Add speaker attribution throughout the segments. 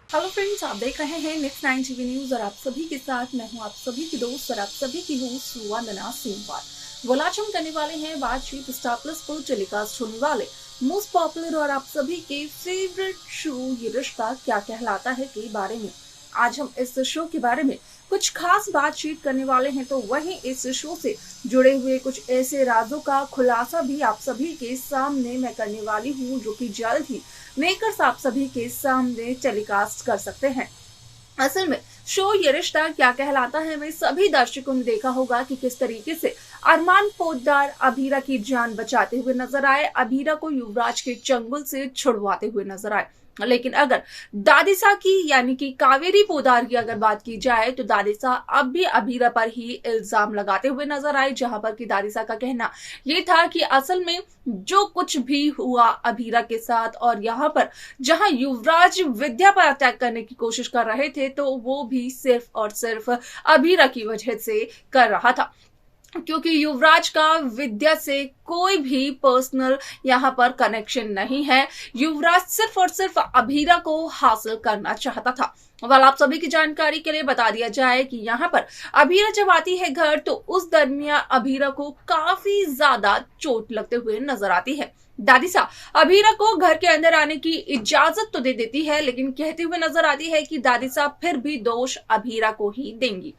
Speaker 1: Hello friends, आप देख रहे हैं नेक्स्ट 9 टीवी न्यूज और आप सभी के साथ मैं हूं आप सभी की दोस्त और आप सभी की होस्ट वंदना सिंहवाल। बोला आज हम करने वाले हैं बातचीत स्टार प्लस पर टेलीकास्ट होने वाले मोस्ट पॉपुलर और आप सभी के फेवरेट शो ये रिश्ता क्या कहलाता है के बारे में। आज हम इस शो के बारे में कुछ खास बातचीत करने वाले हैं, तो वहीं इस शो से जुड़े हुए कुछ ऐसे राजों का खुलासा भी आप सभी के सामने मैं करने वाली हूँ, जो कि जल्द ही मेकर्स आप सभी के सामने टेलीकास्ट कर सकते हैं। असल में शो ये रिश्ता क्या कहलाता है में सभी दर्शकों ने देखा होगा कि किस तरीके से अरमान पोद्दार अभीरा की जान बचाते हुए नजर आए, अभीरा को युवराज के चंगुल से छुड़वाते हुए नजर आए। लेकिन अगर दादिसा की यानी कि कावेरी पोद्दार की अगर बात की जाए तो दादिसा अब भी अभीरा पर ही इल्जाम लगाते हुए नजर आए, जहां पर कि दादिसा का कहना ये था कि असल में जो कुछ भी हुआ अभीरा के साथ और यहाँ पर जहां युवराज विद्या पर अटैक करने की कोशिश कर रहे थे तो वो भी सिर्फ और सिर्फ अभीरा की वजह से कर रहा था, क्योंकि युवराज का विद्या से कोई भी पर्सनल यहाँ पर कनेक्शन नहीं है। युवराज सिर्फ और सिर्फ अभीरा को हासिल करना चाहता था। वाल आप सभी की जानकारी के लिए बता दिया जाए कि यहाँ पर अभीरा जब आती है घर तो उस दरमियान अभीरा को काफी ज्यादा चोट लगते हुए नजर आती है। दादिसा अभीरा को घर के अंदर आने की इजाजत तो दे देती है, लेकिन कहते हुए नजर आती है कि दादिसा फिर भी दोष अभीरा को ही देंगी।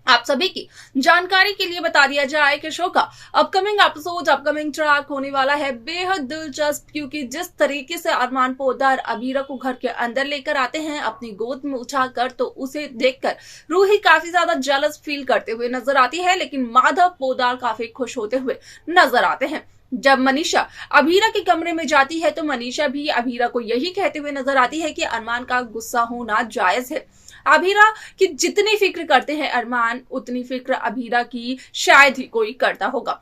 Speaker 1: आप सभी की जानकारी के लिए बता दिया जाए कि शो का अपकमिंग ट्रैक होने वाला है बेहद दिलचस्प, क्योंकि जिस तरीके से अरमान पोद्दार अभीरा को घर के अंदर लेकर आते हैं अपनी गोद में उठाकर, तो उसे देखकर रूही काफी ज्यादा जेलस फील करते हुए नजर आती है, लेकिन माधव पोद्दार काफी खुश होते हुए नजर आते हैं। जब मनीषा अभीरा के कमरे में जाती है तो मनीषा भी अभीरा को यही कहते हुए नजर आती है कि अरमान का गुस्सा होना जायज है। अभीरा की जितनी फिक्र करते हैं अरमान, उतनी फिक्र अभीरा की शायद ही कोई करता होगा।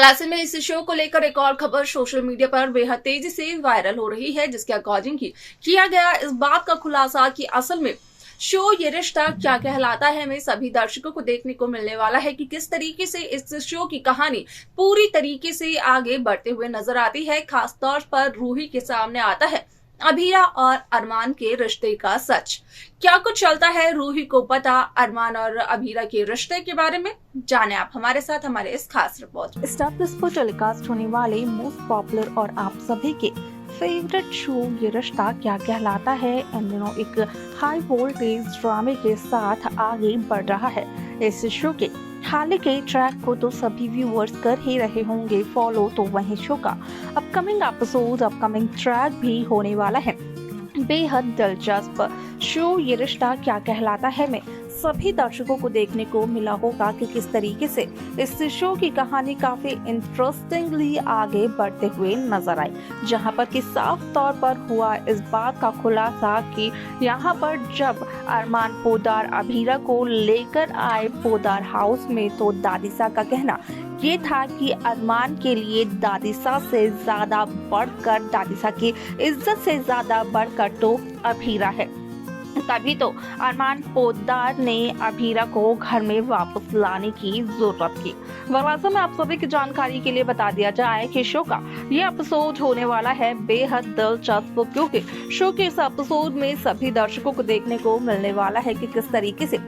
Speaker 1: ऐसे में इस शो को लेकर एक और खबर सोशल मीडिया पर बेहद तेजी से वायरल हो रही है, जिसके अकॉर्डिंग किया गया इस बात का खुलासा कि असल में शो ये रिश्ता क्या कहलाता है में सभी दर्शकों को देखने को मिलने वाला है कि किस तरीके से इस शो की कहानी पूरी तरीके से आगे बढ़ते हुए नजर आती है। खासतौर पर रूही के सामने आता है अभीरा और अरमान के रिश्ते का सच। क्या कुछ चलता है रूही को पता अरमान और अभीरा के रिश्ते के बारे में, जाने आप हमारे साथ हमारे इस खास रिपोर्ट।
Speaker 2: स्टार प्लस पर टेलीकास्ट होने वाले मोस्ट पॉपुलर और आप सभी के फेवरेट शो ये रिश्ता क्या कहलाता है इन दिनों एक हाई वोल्टेज ड्रामे के साथ आगे बढ़ रहा है। इस शो के हाल के ट्रैक को तो सभी व्यूअर्स कर ही रहे होंगे फॉलो, तो वहीं शो का अपकमिंग ट्रैक भी होने वाला है बेहद दिलचस्प। शो ये रिश्ता क्या कहलाता है में सभी दर्शकों को देखने को मिला होगा कि किस तरीके से इस शो की कहानी काफी इंटरेस्टिंगली आगे बढ़ते हुए नजर आई, जहां पर कि साफ तौर पर हुआ इस बात का खुलासा कि यहां पर जब अरमान पोद्दार अभीरा को लेकर आए पोद्दार हाउस में, तो दादिसा का कहना ये था कि अरमान के लिए दादिसा से ज्यादा बढ़कर, दादिसा की इज्जत से ज्यादा बढ़कर तो अभीरा है। तभी तो अरमान पोद्दार ने अभीरा को घर में वापस लाने की जरूरत की। वैसे में आप सभी की जानकारी के लिए बता दिया जाए कि शो का ये एपिसोड होने वाला है बेहद दिलचस्प, क्योंकि शो के इस एपिसोड में सभी दर्शकों को देखने को मिलने वाला है कि किस तरीके से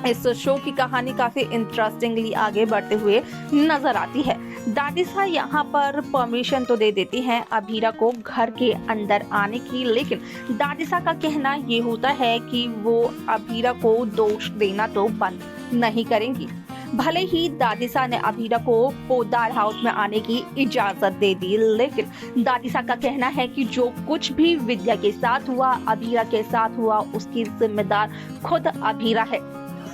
Speaker 2: इस शो की कहानी काफी इंटरेस्टिंगली आगे बढ़ते हुए नजर आती है। दादिसा यहाँ पर परमिशन तो दे देती हैं अभीरा को घर के अंदर आने की, लेकिन दादिसा का कहना ये होता है कि वो अभीरा को दोष देना तो बंद नहीं करेंगी। भले ही दादिसा ने अभीरा को पोद्दार हाउस में आने की इजाजत दे दी, लेकिन दादिसा का कहना है कि जो कुछ भी विद्या के साथ हुआ, अभीरा के साथ हुआ, उसकी जिम्मेदार खुद अभीरा है,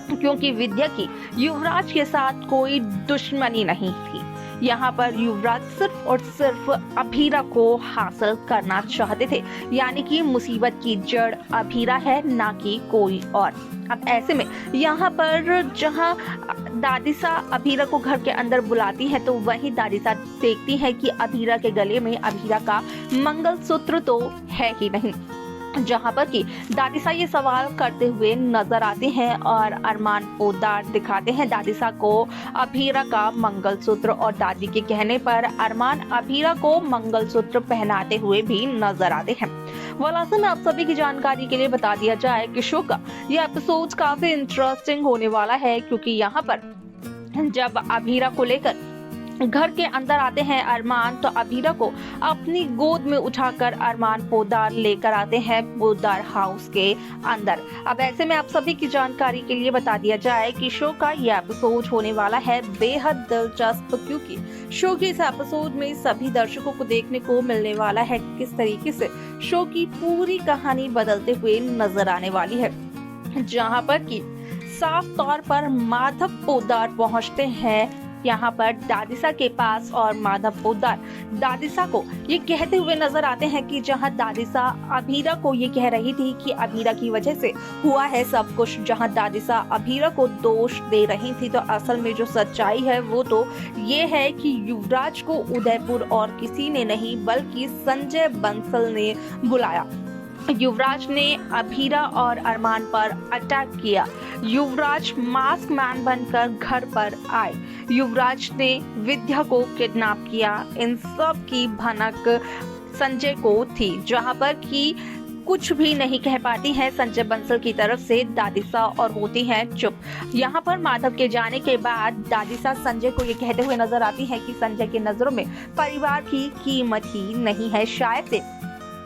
Speaker 2: क्योंकि विद्या की युवराज के साथ कोई दुश्मनी नहीं थी। यहाँ पर युवराज सिर्फ और सिर्फ अभीरा को हासिल करना चाहते थे, यानी कि मुसीबत की जड़ अभीरा है, ना कि कोई और। अब ऐसे में यहाँ पर जहाँ दादिसा अभीरा को घर के अंदर बुलाती है, तो वहीं दादिसा देखती है कि अभीरा के गले में अभीरा का मंगलसूत्र तो है ही नहीं। जहां पर कि दादिसा ये सवाल करते हुए नजर आते हैं और अरमान पोद्दार दिखाते हैं दादिसा को अभीरा का मंगलसूत्र और दादी के कहने पर अरमान अभीरा को मंगलसूत्र पहनाते हुए भी नजर आते हैं। वलासन में आप सभी की जानकारी के लिए बता दिया जाए कि शो का यह एपिसोड काफी इंटरेस्टिंग होने वाला है, क्योंकि यहाँ पर जब अभीरा को लेकर घर के अंदर आते हैं अरमान, तो अभीरा को अपनी गोद में उठाकर अरमान पोद्दार लेकर आते हैं पोद्दार हाउस के अंदर। अब ऐसे में आप सभी की जानकारी के लिए बता दिया जाए कि शो का यह एपिसोड होने वाला है बेहद दिलचस्प, क्योंकि शो के इस एपिसोड में सभी दर्शकों को देखने को मिलने वाला है किस तरीके से शो की पूरी कहानी बदलते हुए नजर आने वाली है, जहां पर कि साफ तौर पर माधव पोद्दार पहुंचते हैं यहाँ पर दादिसा के पास और माधव पोद्दार दादिसा को ये कहते हुए नजर आते हैं कि जहाँ दादिसा अभीरा को ये कह रही थी कि अभीरा की वजह से हुआ है सब कुछ, जहाँ दादिसा अभीरा को दोष दे रही थी, तो असल में जो सच्चाई है वो तो ये है कि युवराज को उदयपुर और किसी ने नहीं बल्कि संजय बंसल ने बुलाया। युवराज ने अभीरा और अरमान पर अटैक किया। युवराज मास्क मैन बनकर घर पर आए। युवराज ने विद्या को किडनैप किया। इन सब की भनक संजय को थी, जहां पर कि कुछ भी नहीं कह पाती हैं संजय बंसल की तरफ से दादिसा और होती हैं चुप। यहाँ पर माधव के जाने के बाद दादिसा संजय को ये कहते हुए नजर आती है कि संजय की नजरों में परिवार की कीमत ही नहीं है। शायद से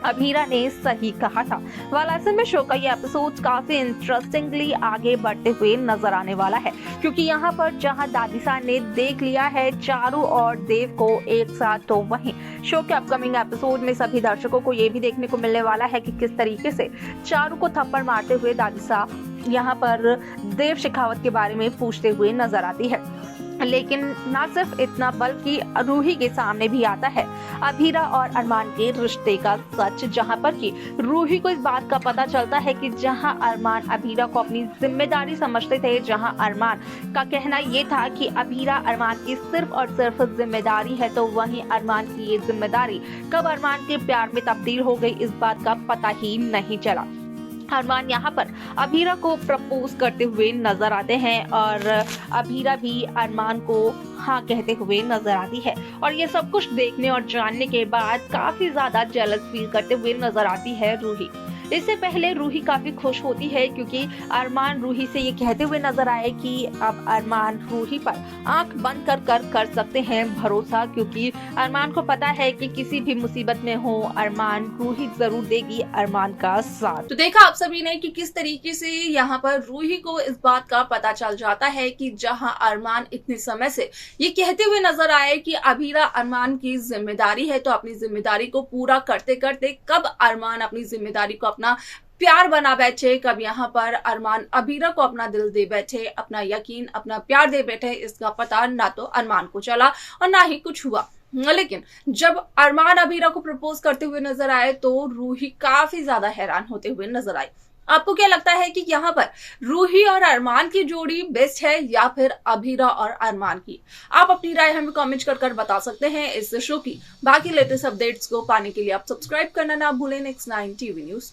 Speaker 2: अभीरा ने सही कहा था। वलासन में शो का ये एपिसोड काफी इंटरेस्टिंगली आगे बढ़ते हुए नजर आने वाला है, क्योंकि यहाँ पर जहाँ दादिसा ने देख लिया है चारू और देव को एक साथ, तो वहीं शो के अपकमिंग एपिसोड में सभी दर्शकों को ये भी देखने को मिलने वाला है कि किस तरीके से चारू को थप्पड़ मारते हुए दादिसा यहाँ पर देव शेखावत के बारे में पूछते हुए नजर आती है। लेकिन ना सिर्फ इतना बल्कि रूही के सामने भी आता है अभीरा और अरमान के रिश्ते का सच, जहां पर कि रूही को इस बात का पता चलता है कि जहां अरमान अभीरा को अपनी जिम्मेदारी समझते थे, जहां अरमान का कहना ये था कि अभीरा अरमान की सिर्फ और सिर्फ जिम्मेदारी है, तो वहीं अरमान की ये जिम्मेदारी कब अरमान के प्यार में तब्दील हो गई इस बात का पता ही नहीं चला। अरमान यहाँ पर अभीरा को प्रपोज करते हुए नजर आते हैं और अभीरा भी अरमान को हाँ कहते हुए नजर आती है, और ये सब कुछ देखने और जानने के बाद काफी ज्यादा जेलस फील करते हुए नजर आती है रूही। इससे पहले रूही काफी खुश होती है, क्योंकि अरमान रूही से ये कहते हुए नजर आए कि अब अरमान रूही पर आंख बंद कर सकते हैं भरोसा, क्योंकि अरमान को पता है कि किसी भी मुसीबत में हो अरमान रूही जरूर देगी अरमान का साथ।
Speaker 1: तो देखा आप सभी ने कि किस तरीके से यहाँ पर रूही को इस बात का पता चल जाता है कि जहाँ अरमान इतने समय से ये कहते हुए नजर आए कि अभीरा अरमान की जिम्मेदारी है, तो अपनी जिम्मेदारी को पूरा करते करते कब अरमान अपनी जिम्मेदारी को अपना प्यार बना बैठे, कब यहाँ पर अरमान अभीरा को अपना दिल दे बैठे, अपना यकीन अपना प्यार दे बैठे, इसका पता ना तो अरमान को चला और ना ही कुछ हुआ। लेकिन जब अरमान अभीरा को प्रपोज करते हुए नजर आए तो रूही काफी ज्यादा हैरान होते हुए नजर आई। आपको क्या लगता है कि यहाँ पर रूही और अरमान की जोड़ी बेस्ट है या फिर अभीरा और अरमान की? आप अपनी राय हमें कमेंट कर बता सकते हैं। इस शो की बाकी लेटेस्ट अपडेट्स को पाने के लिए आप सब्सक्राइब करना ना भूलें नेक्स्ट 9 टीवी न्यूज।